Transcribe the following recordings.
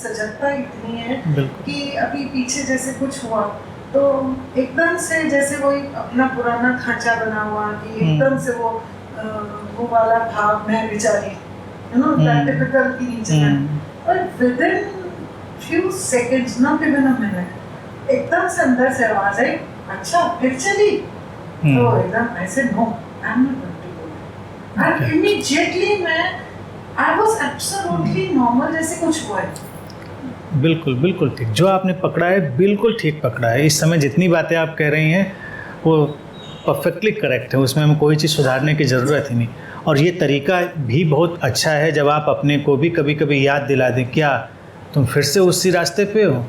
सजगता इतनी है बिल्कुल। कि अभी पीछे जैसे कुछ हुआ तो एकदम से जैसे वही अपना पुराना खांचा बना हुआ कि एकदम से वो वाला भाव मैं बेचारी टिपिकल टीनेजर और with in few seconds not even a minute एकदम से अंदर से आवाज आई, अच्छा फिर चली। तो एकदम ऐसे no I am not going to go and immediately मैं आई वाज एब्सोल्युटली नॉर्मल जैसे कुछ हुआ है। बिल्कुल बिल्कुल ठीक, जो आपने पकड़ा है बिल्कुल ठीक पकड़ा है। इस समय जितनी बातें आप कह रही हैं वो परफेक्टली करेक्ट है, उसमें हमें कोई चीज़ सुधारने की ज़रूरत ही नहीं। और ये तरीका भी बहुत अच्छा है जब आप अपने को भी कभी कभी याद दिला दें, क्या तुम फिर से उसी रास्ते पे हो,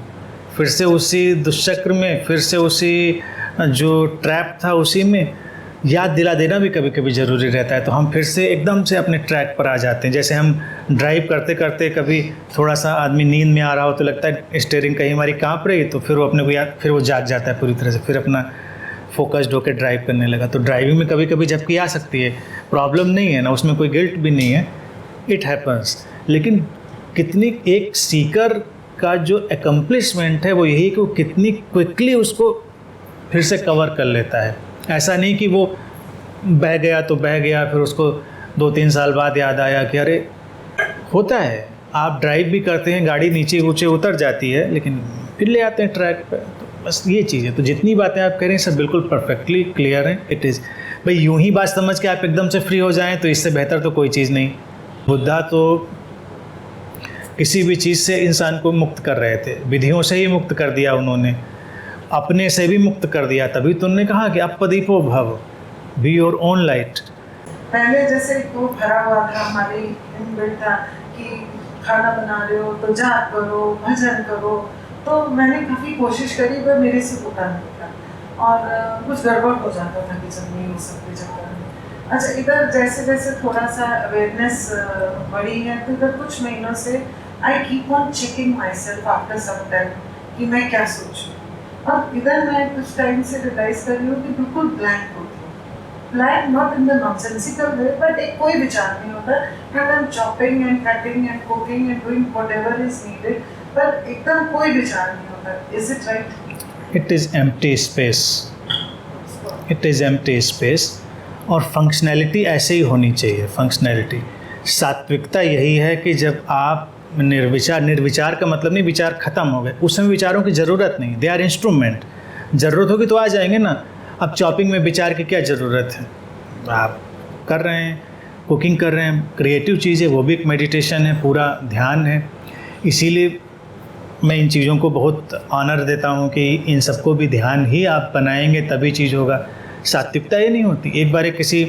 फिर से उसी दुष्चक्र में, फिर से उसी जो ट्रैप था उसी में। याद दिला देना भी कभी कभी ज़रूरी रहता है, तो हम फिर से एकदम से अपने ट्रैक पर आ जाते हैं। जैसे हम ड्राइव करते करते कभी थोड़ा सा आदमी नींद में आ रहा हो तो लगता है स्टीयरिंग कहीं हमारी कांप रही, तो फिर वो अपने को याद, फिर वो जाग जाता है पूरी तरह से, फिर अपना फोकस्ड होकर ड्राइव करने लगा। तो ड्राइविंग में कभी कभी झपकी आ सकती है, प्रॉब्लम नहीं है ना, उसमें कोई गिल्ट भी नहीं है, इट हैपन्स। लेकिन कितनी एक सीकर का जो एकम्प्लिशमेंट है वो यही कि वो कितनी क्विकली उसको फिर से कवर कर लेता है। ऐसा नहीं कि वो बह गया तो बह गया, फिर उसको 2-3 साल बाद याद आया कि अरे होता है, आप ड्राइव भी करते हैं, गाड़ी नीचे ऊँचे उतर जाती है, लेकिन फिर ले आते हैं ट्रैक पे। तो बस ये चीज़ है। तो जितनी बातें आप कह रहे हैं सब बिल्कुल परफेक्टली क्लियर हैं। इट इज़ भाई यूं ही बात समझ के आप एकदम से फ्री हो जाएं तो इससे बेहतर तो कोई चीज़ नहीं। बुद्धा तो किसी भी चीज़ से इंसान को मुक्त कर रहे थे, विधियों से ही मुक्त कर दिया उन्होंने, अपने से भी मुक्त कर दिया। तभी तो उन्होंने कहा कि अपदीपो भव, बी योर ओन लाइट। पहले जैसे वो भरा हुआ था हमारे इनबिल्ट था कि खाना बना रहे हो तो जाप करो, भजन करो, तो मैंने काफ़ी कोशिश करी पर मेरे से होता नहीं था और कुछ गड़बड़ हो जाता था किचन में ये सब के चक्कर में। अच्छा, इधर जैसे जैसे थोड़ा सा अवेयरनेस बढ़ी है तो इधर कुछ महीनों से I keep on checking myself after some time कि मैं क्या सोचूं। अब इधर मैं कुछ टाइम से रियलाइज कर रही हूँ कि बिल्कुल ब्लैंक होती हूँ। Blank not in the nonsensical way, but एक कोई विचार नहीं होता and I am chopping and cutting and cooking and doing whatever is needed, पर एकदम कोई विचार नहीं होता। Is it right? It is empty space, it is empty space. और फंक्शनैलिटी ऐसे ही होनी चाहिए। फंक्शनैलिटी, सात्विकता यही है कि जब आप निर्विचार का मतलब नहीं विचार ख़त्म हो गए, उस समय विचारों की ज़रूरत नहीं, दे आर इंस्ट्रूमेंट। ज़रूरत होगी तो आ जाएंगे ना। अब चॉपिंग में विचार की क्या ज़रूरत है, आप कर रहे हैं, कुकिंग कर रहे हैं, क्रिएटिव चीज़ है, वो भी एक मेडिटेशन है, पूरा ध्यान है। इसीलिए मैं इन चीज़ों को बहुत ऑनर देता हूँ कि इन सबको भी ध्यान ही आप बनाएंगे तभी चीज़ होगा। सात्विकता ये नहीं होती। एक बार किसी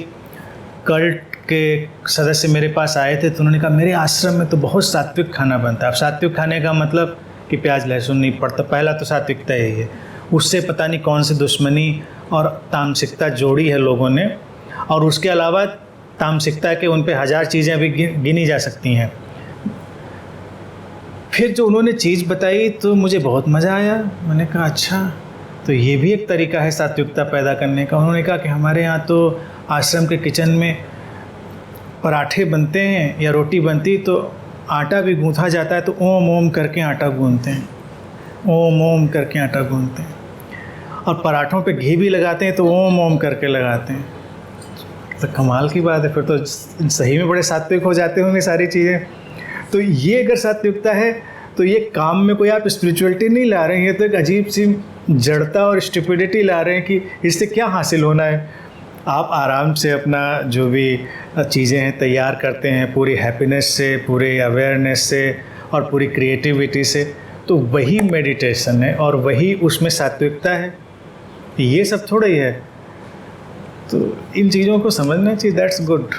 कल्ट के सदस्य मेरे पास आए थे तो उन्होंने कहा मेरे आश्रम में तो बहुत सात्विक खाना बनता है। अब सात्विक खाने का मतलब कि प्याज लहसुन नहीं पड़ता, पहला तो सात्विकता यही है। उससे पता नहीं कौन सी दुश्मनी और तामसिकता जोड़ी है लोगों ने, और उसके अलावा तामसिकता के उन पे 1000 चीज़ें अभी गिनी जा सकती हैं। फिर जो उन्होंने चीज़ बताई तो मुझे बहुत मज़ा आया। मैंने कहा अच्छा, तो ये भी एक तरीका है सात्विकता पैदा करने का। उन्होंने कहा कि हमारे यहाँ तो आश्रम के किचन में पराठे बनते हैं या रोटी बनती तो आटा भी गूँथा जाता है तो ओम ओम करके आटा गूँथते हैं, ओम ओम करके आटा गूँथते हैं। और पराठों पे घी भी लगाते हैं तो ओम ओम करके लगाते हैं। तो कमाल की बात है, फिर तो सही में बड़े सात्विक हो जाते होंगे सारी चीज़ें। तो ये अगर सात्विकता है तो ये काम में कोई आप स्पिरिचुअलिटी नहीं ला रहे हैं, ये तो एक अजीब सी जड़ता और स्टुपिडिटी ला रहे हैं कि इससे क्या हासिल होना है। आप आराम से अपना जो भी चीज़ें हैं तैयार करते हैं पूरी हैप्पीनेस से, पूरे अवेयरनेस से और पूरी क्रिएटिविटी से, तो वही मेडिटेशन है और वही उसमें सात्विकता है। ये सब थोड़ा ही है। तो इन चीज़ों को समझना चाहिए। That's good.